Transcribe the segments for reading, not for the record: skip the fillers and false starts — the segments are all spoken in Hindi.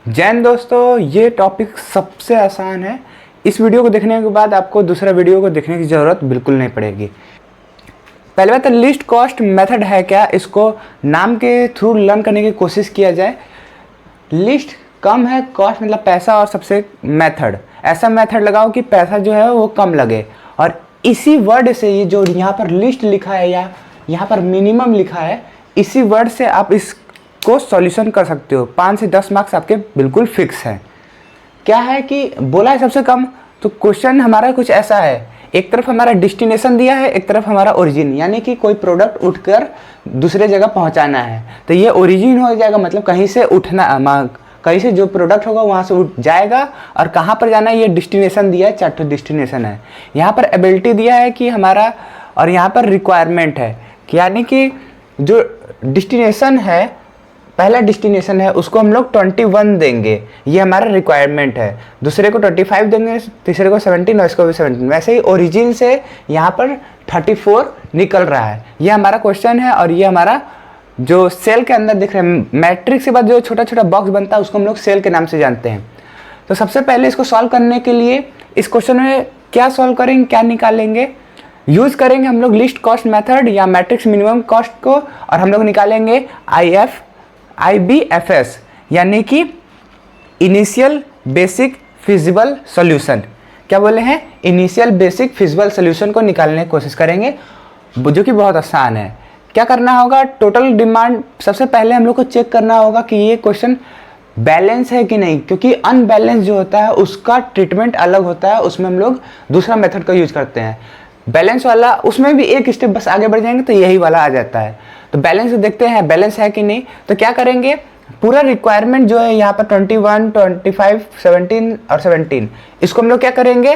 जैन दोस्तों, ये टॉपिक सबसे आसान है। इस वीडियो को देखने के बाद आपको दूसरा वीडियो को देखने की ज़रूरत बिल्कुल नहीं पड़ेगी। पहले बात तो लिस्ट कॉस्ट मेथड है क्या, इसको नाम के थ्रू लर्न करने की कोशिश किया जाए। लिस्ट कम है, कॉस्ट मतलब पैसा, और सबसे मेथड, ऐसा मेथड लगाओ कि पैसा जो है वो कम लगे। और इसी वर्ड से ये जो यहाँ पर लिस्ट लिखा है या यहाँ पर मिनिमम लिखा है, इसी वर्ड से आप इसको सॉल्यूशन कर सकते हो। 5 से 10 मार्क्स आपके बिल्कुल फिक्स हैं। क्या है कि बोला है सबसे कम, तो क्वेश्चन हमारा कुछ ऐसा है, एक तरफ हमारा डेस्टिनेशन दिया है, एक तरफ हमारा ओरिजिन, यानी कि कोई प्रोडक्ट उठकर दूसरे जगह पहुंचाना है। तो ये ओरिजिन हो जाएगा, मतलब कहीं से उठना, कहीं से जो प्रोडक्ट होगा वहाँ से उठ जाएगा। और कहाँ पर जाना है ये डेस्टिनेशन दिया है, 4 डेस्टिनेशन है। यहाँ पर एबिलिटी दिया है कि हमारा, और यहाँ पर रिक्वायरमेंट है, यानी कि जो डेस्टिनेशन है, पहला डेस्टिनेशन है, उसको हम लोग 21 देंगे, ये हमारा रिक्वायरमेंट है। दूसरे को 25 देंगे, तीसरे को 17 और इसको भी 17। वैसे ही ओरिजिन से यहाँ पर 34 निकल रहा है। ये हमारा क्वेश्चन है। और ये हमारा जो सेल के अंदर दिख रहा है, मैट्रिक्स के बाद जो छोटा छोटा बॉक्स बनता है उसको हम लोग सेल के नाम से जानते हैं। तो सबसे पहले इसको सॉल्व करने के लिए इस क्वेश्चन में क्या सॉल्व करेंगे, क्या निकालेंगे, यूज़ करेंगे हम लोग लिस्ट कॉस्ट मेथड या मैट्रिक्स मिनिमम कॉस्ट को, और हम लोग निकालेंगे IBFS, यानी कि इनिशियल बेसिक फिजिबल सॉल्यूशन। क्या बोले हैं? इनिशियल बेसिक फिजिबल सॉल्यूशन को निकालने की कोशिश करेंगे, जो कि बहुत आसान है। क्या करना होगा? टोटल डिमांड सबसे पहले हम लोग को चेक करना होगा कि ये क्वेश्चन बैलेंस है कि नहीं, क्योंकि अनबैलेंस जो होता है उसका ट्रीटमेंट अलग होता है, उसमें हम लोग दूसरा मेथड का यूज करते हैं। बैलेंस वाला उसमें भी एक स्टेप बस आगे बढ़ जाएंगे तो यही वाला आ जाता है। तो बैलेंस देखते हैं बैलेंस है कि नहीं। तो क्या करेंगे, पूरा रिक्वायरमेंट जो है यहाँ पर 21, 25, 17 और 17, इसको हम लोग क्या करेंगे,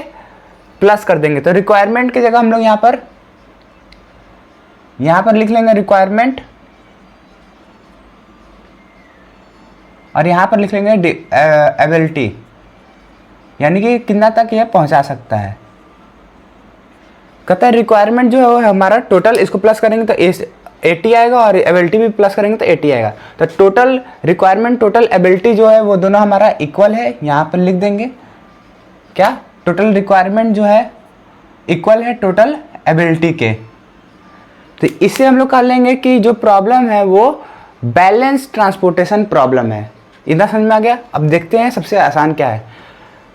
प्लस कर देंगे। तो रिक्वायरमेंट की जगह हम लोग यहाँ पर लिख लेंगे रिक्वायरमेंट, और यहाँ पर लिख लेंगे एबिलिटी, यानी कि कितना तक यह पहुँचा सकता है। कहता है रिक्वायरमेंट जो है वो हमारा टोटल, इसको प्लस करेंगे तो 80 आएगा, और एबिलिटी भी प्लस करेंगे तो 80 आएगा। तो टोटल रिक्वायरमेंट, टोटल एबिलिटी जो है वो दोनों हमारा इक्वल है। यहाँ पर लिख देंगे क्या, टोटल रिक्वायरमेंट जो है इक्वल है टोटल एबिलिटी के। तो इससे हम लोग कह लेंगे कि जो प्रॉब्लम है वो बैलेंस ट्रांसपोर्टेशन प्रॉब्लम है। इतना समझ में आ गया। अब देखते हैं सबसे आसान क्या है।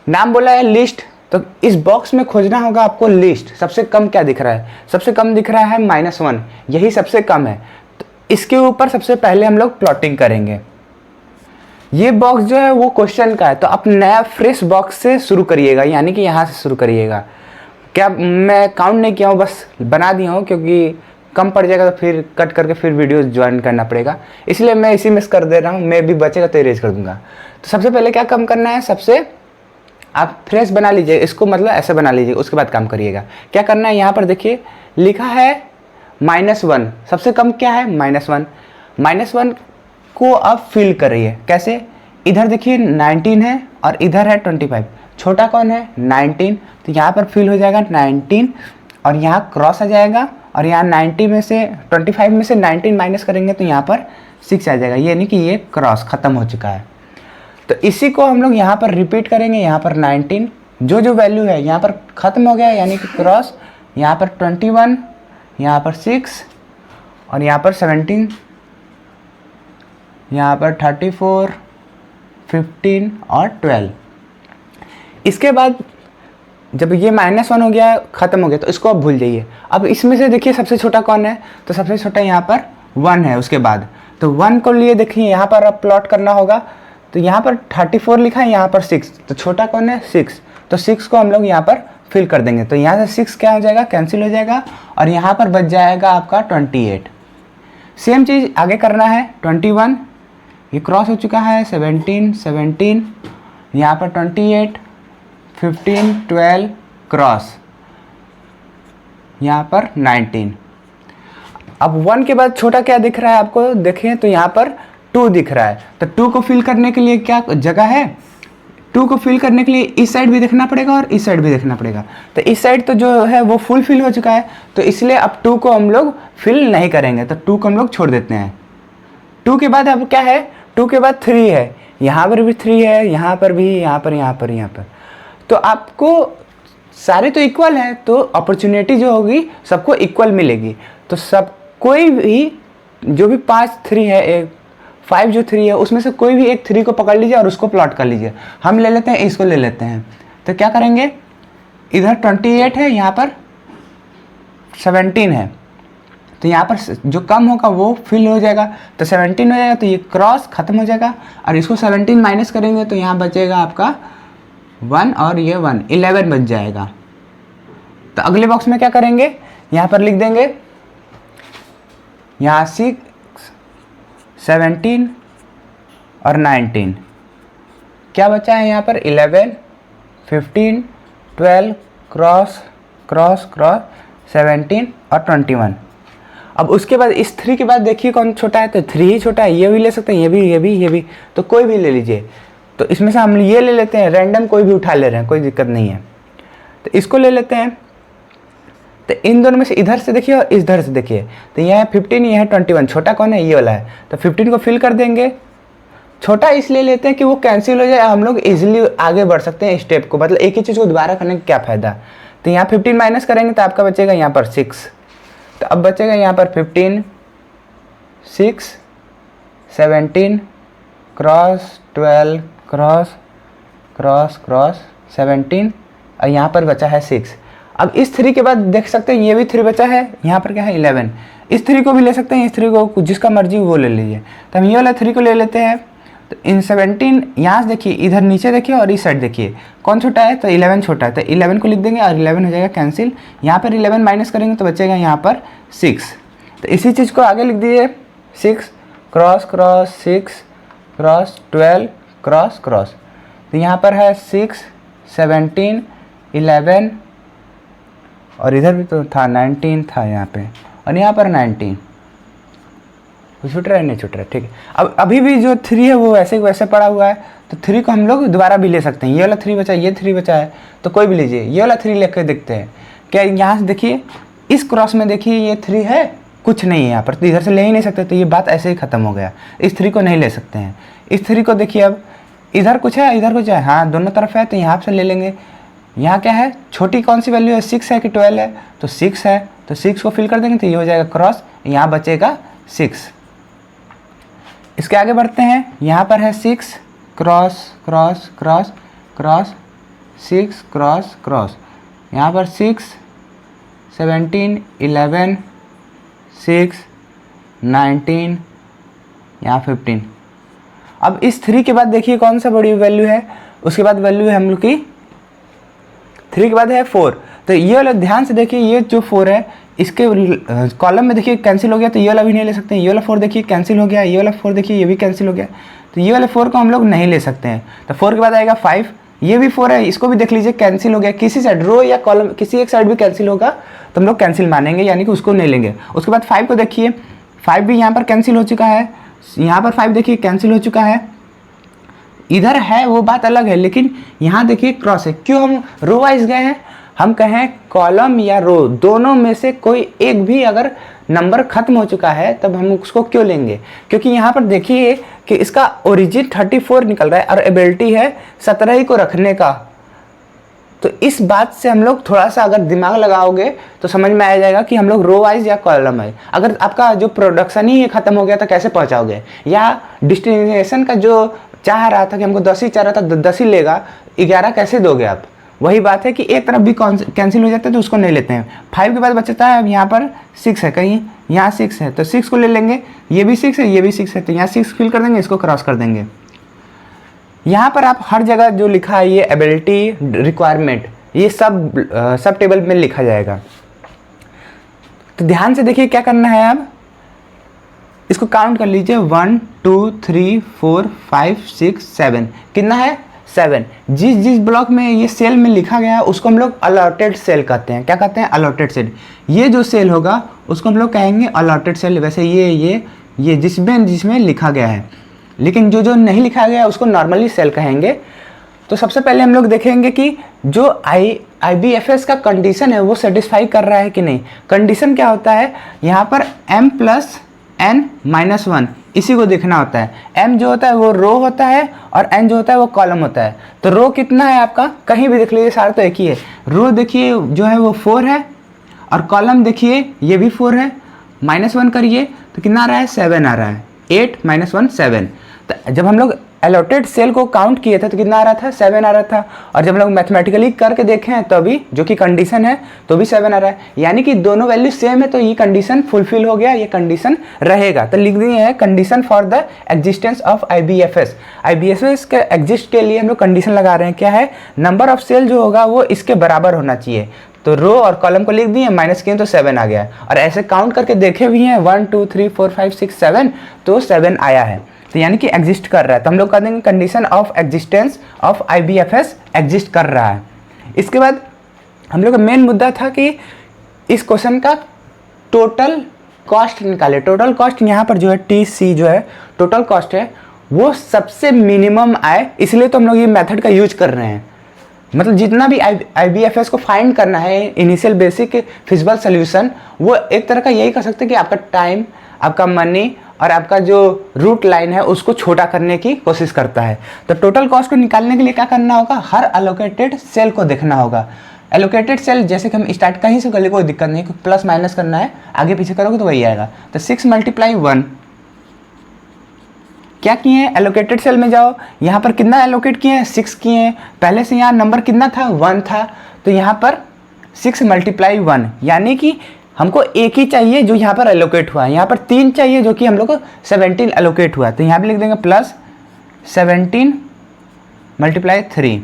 नाम बोला है लिस्ट, तो इस बॉक्स में खोजना होगा आपको लिस्ट। सबसे कम क्या दिख रहा है? सबसे कम दिख रहा है -1, यही सबसे कम है। तो इसके ऊपर सबसे पहले हम लोग प्लॉटिंग करेंगे। ये बॉक्स जो है वो क्वेश्चन का है, तो आप नया फ्रेश बॉक्स से शुरू करिएगा, यानी कि यहाँ से शुरू करिएगा। क्या मैं काउंट नहीं किया हूँ, बस बना दिया हूँ, क्योंकि कम पड़ जाएगा तो फिर कट करके फिर वीडियो ज्वाइन करना पड़ेगा, इसलिए मैं इसी में कर दे रहा हूँ। मैं भी बचेगा तो इरेज कर दूंगा। तो सबसे पहले क्या कम करना है, सबसे आप फ्रेश बना लीजिए इसको, मतलब ऐसे बना लीजिए, उसके बाद काम करिएगा। क्या करना है, यहाँ पर देखिए लिखा है -1, सबसे कम क्या है -1। -1 को आप फिल करिए। कैसे? इधर देखिए 19 है और इधर है 25, छोटा कौन है 19, तो यहाँ पर फिल हो जाएगा 19, और यहाँ क्रॉस आ जाएगा, और यहाँ 90 में से 25 में से 19 माइनस करेंगे तो यहाँ पर 6 आ जाएगा, यानी कि ये क्रॉस ख़त्म हो चुका है। तो इसी को हम लोग यहाँ पर रिपीट करेंगे। यहाँ पर 19 जो वैल्यू है यहाँ पर ख़त्म हो गया, यानी कि क्रॉस, यहाँ पर 21, यहाँ पर 6, और यहाँ पर 17, यहाँ पर 34, 15 और 12। इसके बाद जब ये -1 हो गया, ख़त्म हो गया, तो इसको आप भूल जाइए। अब इसमें से देखिए सबसे छोटा कौन है, तो सबसे छोटा यहाँ पर 1 है। उसके बाद तो 1 को लिए देखिए यहाँ पर अब प्लॉट करना होगा। तो यहाँ पर 34 लिखा है, यहाँ पर 6, तो छोटा कौन है 6, तो 6 को हम लोग यहाँ पर फिल कर देंगे। तो यहाँ से 6 क्या हो जाएगा, कैंसिल हो जाएगा, और यहाँ पर बच जाएगा आपका 28। सेम चीज़ आगे करना है। 21 ये क्रॉस हो चुका है, 17, यहाँ पर 28, 15, 12 क्रॉस, यहाँ पर 19। अब 1 के बाद छोटा क्या दिख रहा है आपको, देखें तो यहाँ पर 2 दिख रहा है। तो 2 को फिल करने के लिए क्या जगह है, 2 को फिल करने के लिए इस साइड भी देखना पड़ेगा और इस साइड भी देखना पड़ेगा। तो इस साइड तो जो है वो फुल फिल हो चुका है, तो इसलिए अब 2 को हम लोग फिल नहीं करेंगे, तो 2 को हम लोग छोड़ देते हैं। 2 के बाद अब क्या है, 2 के बाद 3 है, यहाँ पर भी 3 है, यहाँ पर भी, यहाँ पर, यहाँ पर, यहाँ पर। तो आपको सारे तो इक्वल है, तो अपॉर्चुनिटी जो होगी सबको इक्वल मिलेगी। तो सब कोई भी जो भी 5 3 है, एक 5 जो 3 है, उसमें से कोई भी एक 3 को पकड़ लीजिए और उसको प्लॉट कर लीजिए। हम ले लेते हैं, इसको ले लेते हैं। तो क्या करेंगे, इधर 28 है, यहाँ पर 17 है, तो यहाँ पर जो कम होगा वो फिल हो जाएगा, तो 17 हो जाएगा, तो ये क्रॉस खत्म हो जाएगा। और इसको 17 माइनस करेंगे तो यहाँ बचेगा आपका 1 और ये 1, 11 बच जाएगा। तो अगले बॉक्स में क्या करेंगे, यहाँ पर लिख देंगे, यहाँ 6 17 और 19, क्या बचा है यहाँ पर 11 15 12 क्रॉस क्रॉस क्रॉस 17 और 21। अब उसके बाद इस 3 के बाद देखिए कौन छोटा है, तो 3 ही छोटा है। ये भी ले सकते हैं, ये भी, ये भी, ये भी, तो कोई भी ले लीजिए। तो इसमें से हम ये ले लेते हैं, रैंडम कोई भी उठा ले रहे हैं, कोई दिक्कत नहीं है। तो इसको ले लेते हैं। तो इन दोनों में से इधर से देखिए और इधर से देखिए, तो यह है 15, यह है 21, छोटा कौन है, ये वाला है। तो 15 को फिल कर देंगे। छोटा इसलिए लेते हैं कि वो कैंसिल हो जाए, हम लोग इजीली आगे बढ़ सकते हैं स्टेप को, मतलब एक ही चीज़ को दोबारा करने का क्या फ़ायदा। तो यहाँ 15 माइनस करेंगे तो आपका बचेगा यहाँ पर 6। तो अब बचेगा यहाँ पर 15 6 17 क्रॉस 12 क्रॉस क्रॉस क्रॉस 17 और यहाँ पर बचा है 6। अब इस 3 के बाद देख सकते हैं ये भी 3 बचा है, यहाँ पर क्या है 11। इस 3 को भी ले सकते हैं, इस 3 को जिसका मर्जी वो ले लीजिए। तो हम ये वाला 3 को ले लेते हैं। तो इन 17 यहाँ से देखिए, इधर नीचे देखिए और इस साइड देखिए कौन छोटा है, तो 11 छोटा है। तो 11 को लिख देंगे और 11 हो जाएगा कैंसिल। यहाँ पर 11 माइनस करेंगे तो बचेगा यहाँ पर 6। तो इसी चीज़ को आगे लिख दीजिए, 6 cross cross 6 cross 12 cross cross. तो यहाँ पर है 6 17 11 और इधर भी तो था 19 था यहाँ पे, और यहाँ पर 19। छूट रहा है, नहीं छूट रहा है, ठीक है। अब अभी भी जो 3 है वो वैसे वैसे पड़ा हुआ है, तो 3 को हम लोग दोबारा भी ले सकते हैं। ये वाला 3 बचा है, ये 3 बचा है, तो कोई भी लीजिए। ये वाला 3 लेकर देखते हैं क्या, यहाँ से देखिए इस क्रॉस में देखिए ये 3 है, कुछ नहीं है यहाँ पर, तो इधर से ले ही नहीं सकते, तो ये बात ऐसे ही ख़त्म हो गया। इस 3 को नहीं ले सकते हैं। इस 3 को देखिए, अब इधर कुछ है इधर कुछ है, हाँ दोनों तरफ है, तो यहाँ से ले लेंगे। यहाँ क्या है, छोटी कौन सी वैल्यू है, 6 है कि 12 है, तो 6 है, तो 6 को फिल कर देंगे तो ये हो जाएगा क्रॉस, यहाँ बचेगा 6। इसके आगे बढ़ते हैं, यहाँ पर है 6 cross cross cross cross 6 cross cross, यहाँ पर 6 17 11 6 19 यहाँ 15। अब इस 3 के बाद देखिए कौन सा बड़ी वैल्यू है, उसके बाद वैल्यू है हम लोग की 3 के बाद है 4। तो ये वाला ध्यान से देखिए, ये जो 4 है इसके कॉलम में देखिए कैंसिल हो गया, तो ये वाला भी नहीं ले सकते हैं। ये वाला 4 देखिए कैंसिल हो गया, ये वाला 4 देखिए ये भी कैंसिल हो गया, तो ये वाले 4 को हम लोग नहीं ले सकते हैं। तो 4 के बाद आएगा 5, ये भी 4 है, इसको भी देख लीजिए कैंसिल हो गया, किसी साइड रो या कॉलम किसी एक साइड भी कैंसिल होगा तो हम लोग कैंसिल मानेंगे, यानी कि उसको नहीं लेंगे। उसके बाद 5 को देखिए, 5 भी यहाँ पर कैंसिल हो चुका है, यहाँ पर 5 देखिए कैंसिल हो चुका है, इधर है वो बात अलग है, लेकिन यहाँ देखिए क्रॉस है। क्यों हम रो वाइज गए हैं, हम कहें कॉलम या रो दोनों में से कोई एक भी अगर नंबर खत्म हो चुका है तब हम उसको क्यों लेंगे, क्योंकि यहाँ पर देखिए कि इसका ओरिजिन 34 निकल रहा है और एबिलिटी है 17 ही को रखने का। तो इस बात से हम लोग थोड़ा सा अगर दिमाग लगाओगे तो समझ में आ जाएगा कि हम लोग रो वाइज या कॉलम वाइज। अगर आपका जो प्रोडक्शन ही खत्म हो गया तो कैसे पहुँचाओगे, या डिस्टिनेशन का जो चाह रहा था कि हमको 10 ही चाह रहा था 10 ही लेगा, 11 कैसे दोगे आप। वही बात है कि एक तरफ भी कैंसिल हो जाता है तो उसको नहीं लेते हैं। 5 के बाद बचता है, अब यहाँ पर 6 है, कहीं यहाँ 6 है तो 6 को ले लेंगे, ये भी 6 है ये भी 6 है, तो यहाँ 6 फिल कर देंगे, इसको क्रॉस कर देंगे। यहाँ पर आप हर जगह जो लिखा है ये एबिलिटी रिक्वायरमेंट ये सब टेबल में लिखा जाएगा। तो ध्यान से देखिए क्या करना है, अब इसको काउंट कर लीजिए 1 2 3 4 5 6 7, कितना है 7। जिस जिस ब्लॉक में ये सेल में लिखा गया है उसको हम लोग अलॉटेड सेल कहते हैं। क्या कहते हैं, अलॉटेड सेल। ये जो सेल होगा उसको हम लोग कहेंगे अलॉटेड सेल। वैसे ये जिसमें लिखा गया है, लेकिन जो नहीं लिखा गया है उसको नॉर्मली सेल कहेंगे। तो सबसे पहले हम लोग देखेंगे कि जो IBFS का कंडीशन है वो सेटिस्फाई कर रहा है कि नहीं। कंडीशन क्या होता है, यहाँ पर m + n - 1 इसी को देखना होता है। m जो होता है वो रो होता है और n जो होता है वो कॉलम होता है। तो रो कितना है आपका, कहीं भी देख लीजिए, सारा तो एक ही है। रो देखिए जो है वो 4 है और कॉलम देखिए ये भी 4 है। -1 करिए तो कितना आ रहा है, 7 आ रहा है। 8 - 1 7। तो जब हम लोग एलोटेड सेल को काउंट किए थे तो कितना आ रहा था, 7 आ रहा था। और जब हम लोग मैथमेटिकली करके देखें तो अभी जो कि कंडीशन है तो भी 7 आ रहा है, यानी कि दोनों वैल्यू सेम है। तो ये कंडीशन फुलफिल हो गया, ये कंडीशन रहेगा। तो लिख दिए हैं condition for the existence of IBFS। IBFS के एग्जिस्ट के लिए हम लोग कंडीशन लगा रहे हैं, क्या है, नंबर ऑफ सेल जो होगा वो इसके बराबर होना चाहिए। तो रो और कॉलम को लिख दिए, माइनस किए तो 7 आ गया। और ऐसे काउंट करके देखे भी हैं 1 2 3 4 5 6 7, तो 7 आया है। तो यानी कि एग्जिस्ट कर रहा है। तो हम लोग कह देंगे condition of existence of IBFS exist कर रहा है। इसके बाद हम लोग का मेन मुद्दा था कि इस क्वेश्चन का टोटल कॉस्ट निकाले। टोटल कॉस्ट यहाँ पर जो है TC जो है टोटल कॉस्ट है वो सबसे मिनिमम आए, इसलिए तो हम लोग ये मेथड का यूज कर रहे हैं। मतलब जितना भी IBFS को फाइंड करना है, इनिशियल बेसिक फिजिबल सोल्यूशन, वो एक तरह का यही कर सकते हैं कि आपका टाइम, आपका मनी और आपका जो रूट लाइन है उसको छोटा करने की कोशिश करता है। तो टोटल कॉस्ट को निकालने के लिए क्या करना होगा, हर एलोकेटेड सेल को देखना होगा। एलोकेटेड सेल जैसे कि हम स्टार्ट कहीं से कर ले, कोई दिक्कत नहीं, प्लस माइनस करना है, आगे पीछे करोगे तो वही आएगा। तो 6 × 1 क्या किए हैं, एलोकेटेड सेल में जाओ, यहाँ पर कितना एलोकेट किए हैं, 6 किए हैं। पहले से यहाँ नंबर कितना था, 1 था, तो यहाँ पर 6 × 1 यानी कि हमको एक ही चाहिए जो यहाँ पर एलोकेट हुआ है। यहाँ पर 3 चाहिए जो कि हम लोग को 17 एलोकेट हुआ है। तो यहाँ पे लिख देंगे प्लस 17 × 3।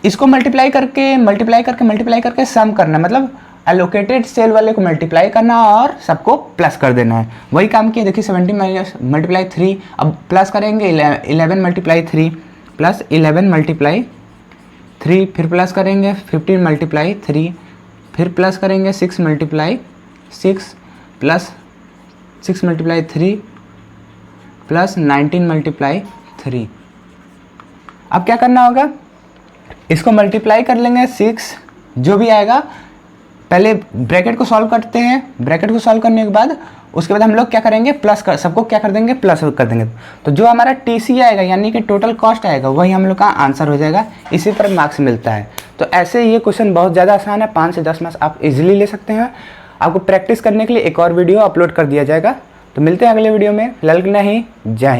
इसको मल्टीप्लाई करके सम करना, मतलब एलोकेटेड सेल वाले को मल्टीप्लाई करना और सबको प्लस कर देना है। वही काम किया, देखिए 17 × 3। अब प्लस करेंगे 11 × 3 प्लस 11 × 3, फिर प्लस करेंगे 15 × 3, फिर प्लस करेंगे 6 × 6 प्लस 6 × 3 प्लस 19 × 3। अब क्या करना होगा, इसको मल्टीप्लाई कर लेंगे 6 जो भी आएगा। पहले ब्रैकेट को सॉल्व करते हैं, ब्रैकेट को सॉल्व करने के बाद उसके बाद हम लोग क्या करेंगे, प्लस कर, सबको क्या कर देंगे, प्लस कर देंगे। तो जो हमारा TC आएगा यानी कि टोटल कॉस्ट आएगा वही हम लोग का आंसर हो जाएगा। इसी पर मार्क्स मिलता है। तो ऐसे ये क्वेश्चन बहुत ज़्यादा आसान है, 5 से 10 मार्क्स आप इजीली ले सकते हैं। आपको प्रैक्टिस करने के लिए एक और वीडियो अपलोड कर दिया जाएगा। तो मिलते हैं अगले वीडियो में, फिलहाल के लिए जय हिंद।